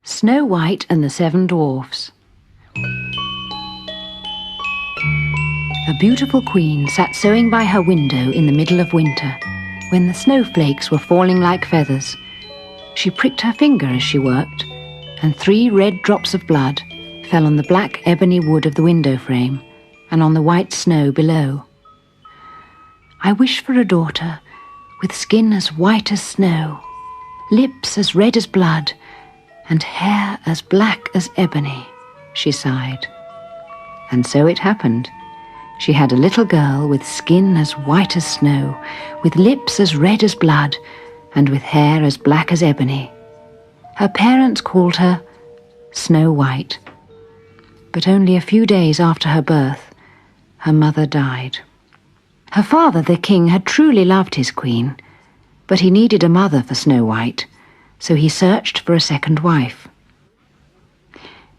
Snow White and the Seven Dwarfs. A beautiful queen sat sewing by her window in the middle of winter, when the snowflakes were falling like feathers. She pricked her finger as she worked, and 3 red drops of blood fell on the black ebony wood of the window frame and on the white snow below. I wish for a daughter with skin as white as snow, lips as red as blood, and hair as black as ebony, she sighed. And so it happened. She had a little girl with skin as white as snow, with lips as red as blood, and with hair as black as ebony. Her parents called her Snow White. But only a few days after her birth, her mother died. Her father, the king, had truly loved his queen, but he needed a mother for Snow White, so he searched for a second wife.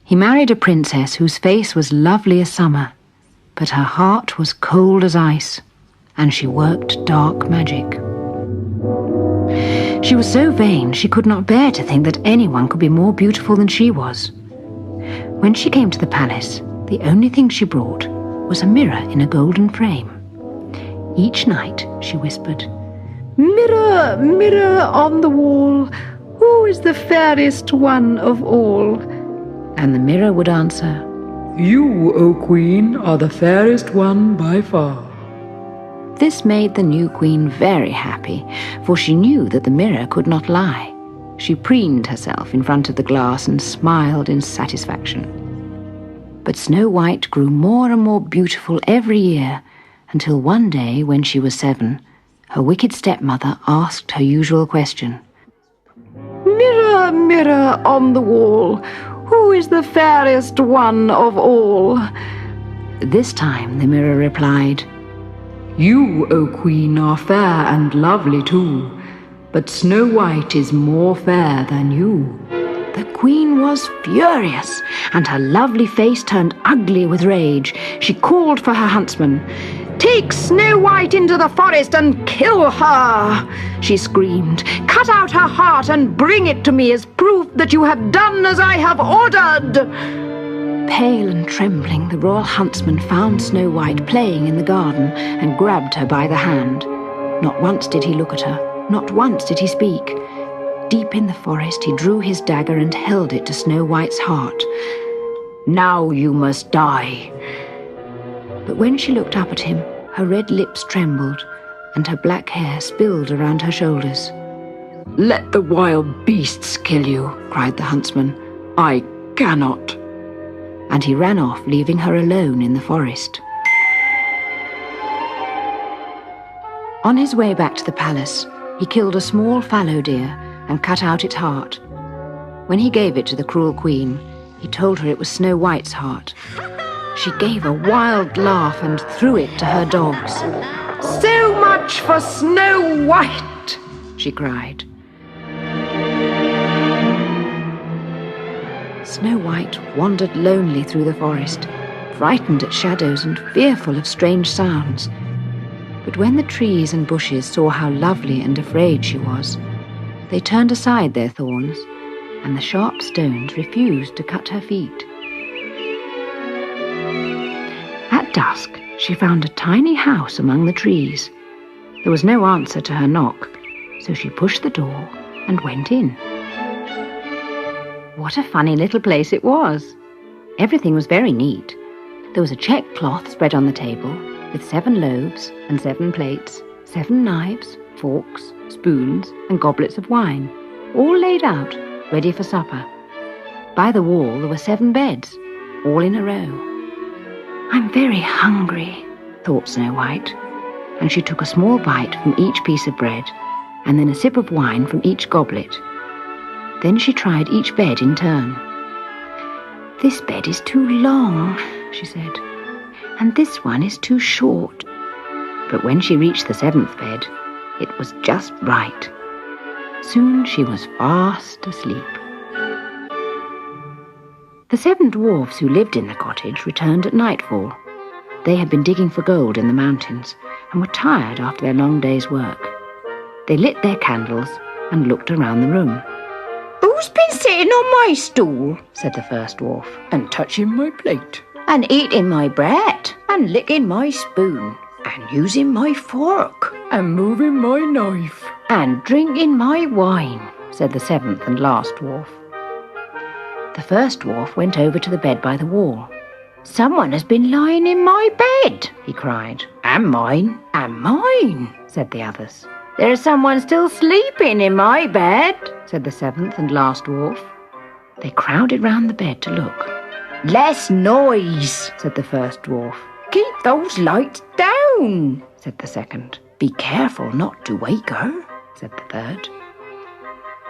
He married a princess whose face was lovely as summer, but her heart was cold as ice, and she worked dark magic. She was so vain she could not bear to think that anyone could be more beautiful than she was. When she came to the palace, the only thing she brought was a mirror in a golden frame. Each night, she whispered, "Mirror, mirror on the wall, who is the fairest one of all?" And the mirror would answer, "You, O Queen, are the fairest one by far." This made the new queen very happy, for she knew that the mirror could not lie. She preened herself in front of the glass and smiled in satisfaction. But Snow White grew more and more beautiful every year, until one day, when she was 7, her wicked stepmother asked her usual question. "Mirror, mirror on the wall, who is the fairest one of all?" This time the mirror replied, "You, O Queen, are fair and lovely too, but Snow White is more fair than you." The queen was furious, and her lovely face turned ugly with rage. She called for her huntsman. "Take Snow White into the forest and kill her!" she screamed. "Cut out her heart and bring it to me as proof that you have done as I have ordered!" Pale and trembling, the royal huntsman found Snow White playing in the garden and grabbed her by the hand. Not once did he look at her, not once did he speak. Deep in the forest he drew his dagger and held it to Snow White's heart. "Now you must die." But when she looked up at him, her red lips trembled, and her black hair spilled around her shoulders. "Let the wild beasts kill you," cried the huntsman. "I cannot." And he ran off, leaving her alone in the forest. On his way back to the palace, he killed a small fallow deer and cut out its heart. When he gave it to the cruel queen, he told her it was Snow White's heart. She gave a wild laugh and threw it to her dogs. "So much for Snow White!" she cried. Snow White wandered lonely through the forest, frightened at shadows and fearful of strange sounds. But when the trees and bushes saw how lovely and afraid she was, they turned aside their thorns, and the sharp stones refused to cut her feet. At dusk, she found a tiny house among the trees. There was no answer to her knock, so she pushed the door and went in. What a funny little place it was! Everything was very neat. There was a check cloth spread on the table, with 7 loaves and 7 plates, 7 knives, forks, spoons, and goblets of wine, all laid out, ready for supper. By the wall there were 7 beds, all in a row. "I'm very hungry," thought Snow White, and she took a small bite from each piece of bread, and then a sip of wine from each goblet. Then she tried each bed in turn. "This bed is too long," she said, "and this one is too short." But when she reached the 7th bed, it was just right. Soon she was fast asleep. The 7 dwarfs who lived in the cottage returned at nightfall. They had been digging for gold in the mountains and were tired after their long day's work. They lit their candles and looked around the room. "Oh, Who's been sitting on my stool? Said the first dwarf. And touching my plate. And eating my bread. And licking my spoon. And using my fork. And moving my knife. And drinking my wine, said the seventh and last dwarf. The first dwarf went over to the bed by the wall. Someone has been lying in my bed, he cried. And mine, said the others. There's someone still sleeping in my bed, said the seventh and last dwarf. They crowded round the bed to look. Less noise, said the first dwarf. Keep those lights down, said the second. Be careful not to wake her, said the third.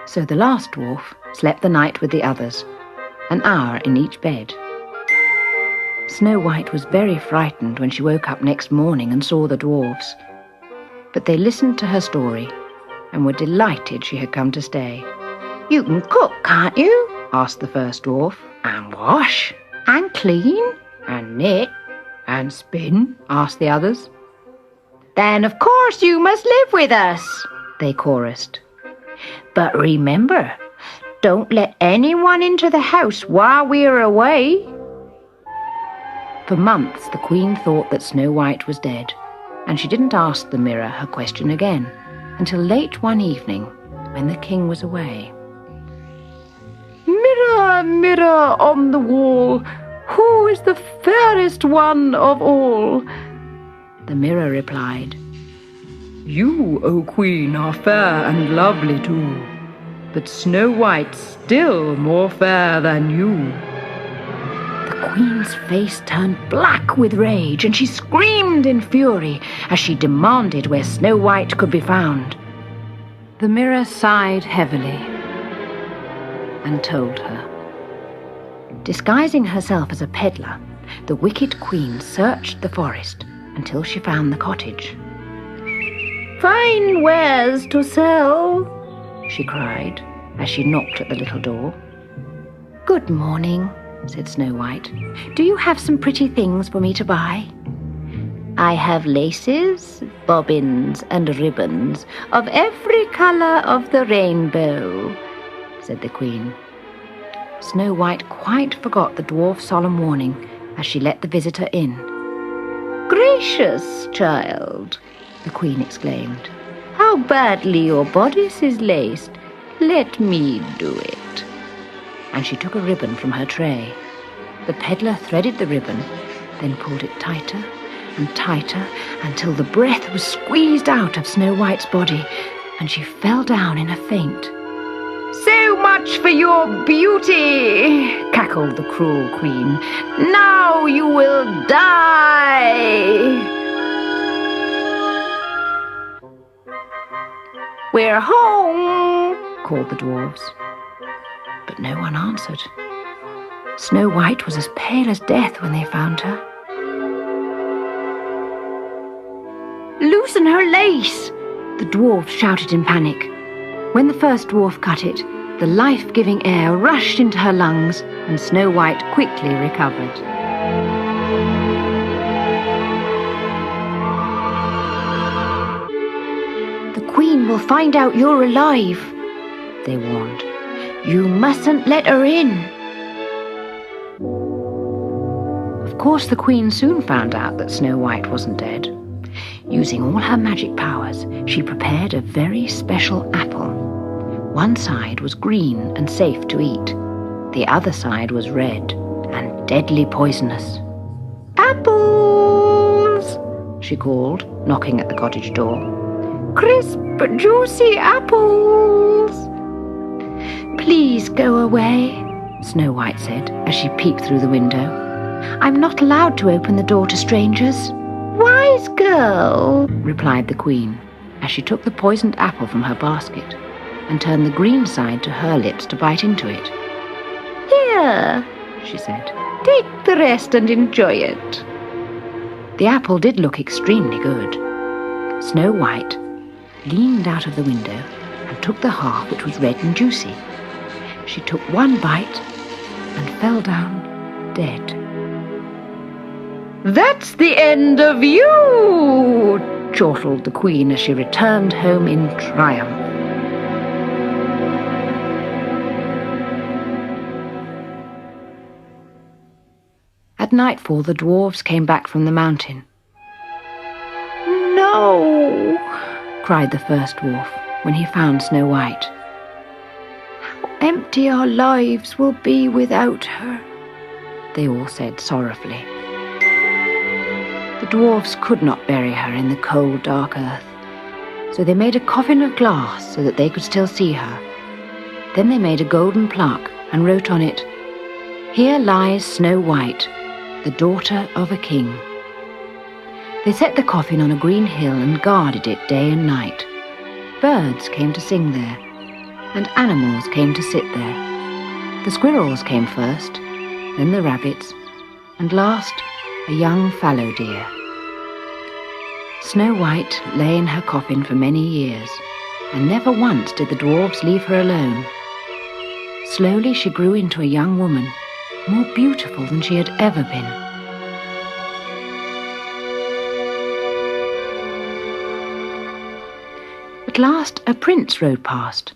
So the last dwarf slept the night with the others, an hour in each bed. Snow White was very frightened when she woke up next morning and saw the dwarfs. But they listened to her story and were delighted she had come to stay. You can cook, can't you? Asked the first dwarf. And wash? And clean? And knit? And spin? Asked the others. Then of course you must live with us, they chorused. But remember, don't let anyone into the house while we're away. For months the Queen thought that Snow White was dead, and she didn't ask the mirror her question again until late one evening when the King was away. Mirror, mirror on the wall, who is the fairest one of all? The mirror replied, You, O Queen, are fair and lovely too, but Snow White's still more fair than you. The Queen's face turned black with rage, and she screamed in fury as she demanded where Snow White could be found. The mirror sighed heavily and told her. Disguising herself as a peddler, the wicked Queen searched the forest until she found the cottage. Fine wares to sell, she cried as she knocked at the little door. Good morning, said Snow White. Do you have some pretty things for me to buy? I have laces, bobbins, and ribbons of every colour of the rainbow, said the Queen. Snow White quite forgot the dwarf's solemn warning as she let the visitor in. Gracious child, the Queen exclaimed. How badly your bodice is laced. Let me do it. And she took a ribbon from her tray. The peddler threaded the ribbon, then pulled it tighter and tighter until the breath was squeezed out of Snow White's body and she fell down in a faint. So much for your beauty, cackled the cruel Queen. Now you will die. We're home, called the dwarves. But no one answered. Snow White was as pale as death when they found her. Loosen her lace, the dwarves shouted in panic. When the first dwarf cut it, the life-giving air rushed into her lungs and Snow White quickly recovered. The Queen will find out you're alive, they warned. You mustn't let her in. Of course, the Queen soon found out that Snow White wasn't dead. Using all her magic powers, she prepared a very special apple. One side was green and safe to eat. The other side was red and deadly poisonous. Apples, she called, knocking at the cottage door. Crisp, juicy apples. Please go away, Snow White said as she peeped through the window. I'm not allowed to open the door to strangers. Wise girl, replied the Queen, as she took the poisoned apple from her basket and turned the green side to her lips to bite into it. Here, she said, take the rest and enjoy it. The apple did look extremely good. Snow White leaned out of the window and took the half which was red and juicy. She took one bite and fell down dead. That's the end of you, chortled the Queen as she returned home in triumph. At nightfall, the dwarves came back from the mountain. "No!" cried the first dwarf when he found Snow White. "How empty our lives will be without her," they all said sorrowfully. The dwarves could not bury her in the cold, dark earth, so they made a coffin of glass so that they could still see her. Then they made a golden plaque and wrote on it, "Here lies Snow White, the daughter of a king." They set the coffin on a green hill and guarded it day and night. Birds came to sing there, and animals came to sit there. The squirrels came first, then the rabbits, and last a young fallow deer. Snow White lay in her coffin for many years, and never once did the dwarves leave her alone. Slowly she grew into a young woman, more beautiful than she had ever been. At last a prince rode past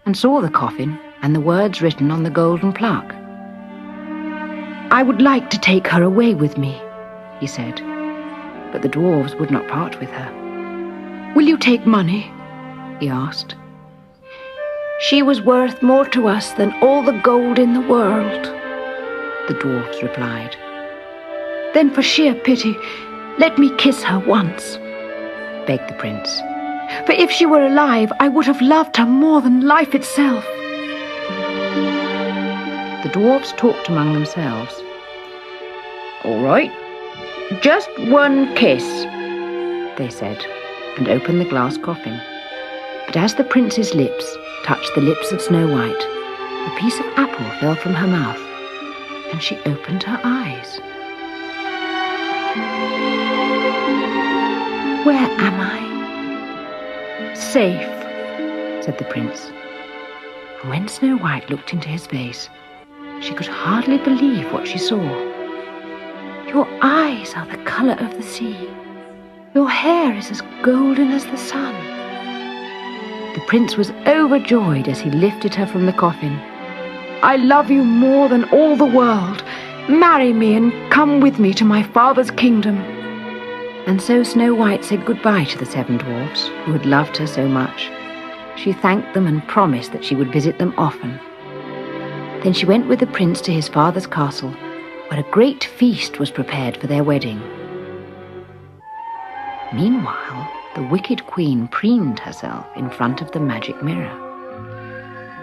and saw the coffin and the words written on the golden plaque. "I would like to take her away with me," he said, but the dwarves would not part with her. "Will you take money?" he asked. "She was worth more to us than all the gold in the world," the dwarves replied. "Then for sheer pity, let me kiss her once," begged the prince. "For if she were alive, I would have loved her more than life itself." The dwarves talked among themselves. "All right, just one kiss," they said, and opened the glass coffin. But as the prince's lips touched the lips of Snow White, a piece of apple fell from her mouth, and she opened her eyes. "Where am I?" "Safe," said the prince. And when Snow White looked into his face, she could hardly believe what she saw. "Your eyes are the colour of the sea. Your hair is as golden as the sun." The prince was overjoyed as he lifted her from the coffin. "I love you more than all the world. Marry me and come with me to my father's kingdom." And so Snow White said goodbye to the seven dwarfs, who had loved her so much. She thanked them and promised that she would visit them often. Then she went with the prince to his father's castle, where a great feast was prepared for their wedding. Meanwhile, the wicked queen preened herself in front of the magic mirror.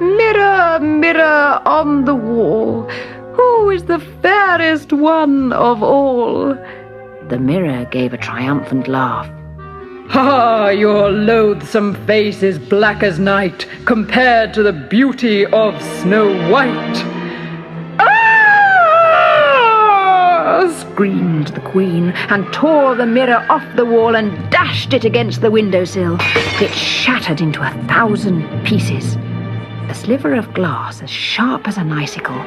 "Mirror, mirror on the wall, who is the fairest one of all?" The mirror gave a triumphant laugh. "Ha! Your loathsome face is black as night compared to the beauty of Snow White." Screamed the queen, and tore the mirror off the wall and dashed it against the windowsill. It shattered into 1,000 pieces. A sliver of glass as sharp as an icicle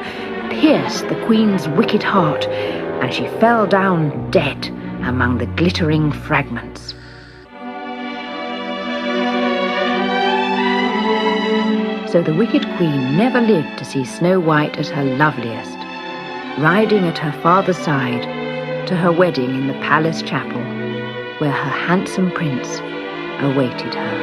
pierced the queen's wicked heart, and she fell down dead among the glittering fragments. So the wicked queen never lived to see Snow White at her loveliest, riding at her father's side to her wedding in the palace chapel, where her handsome prince awaited her.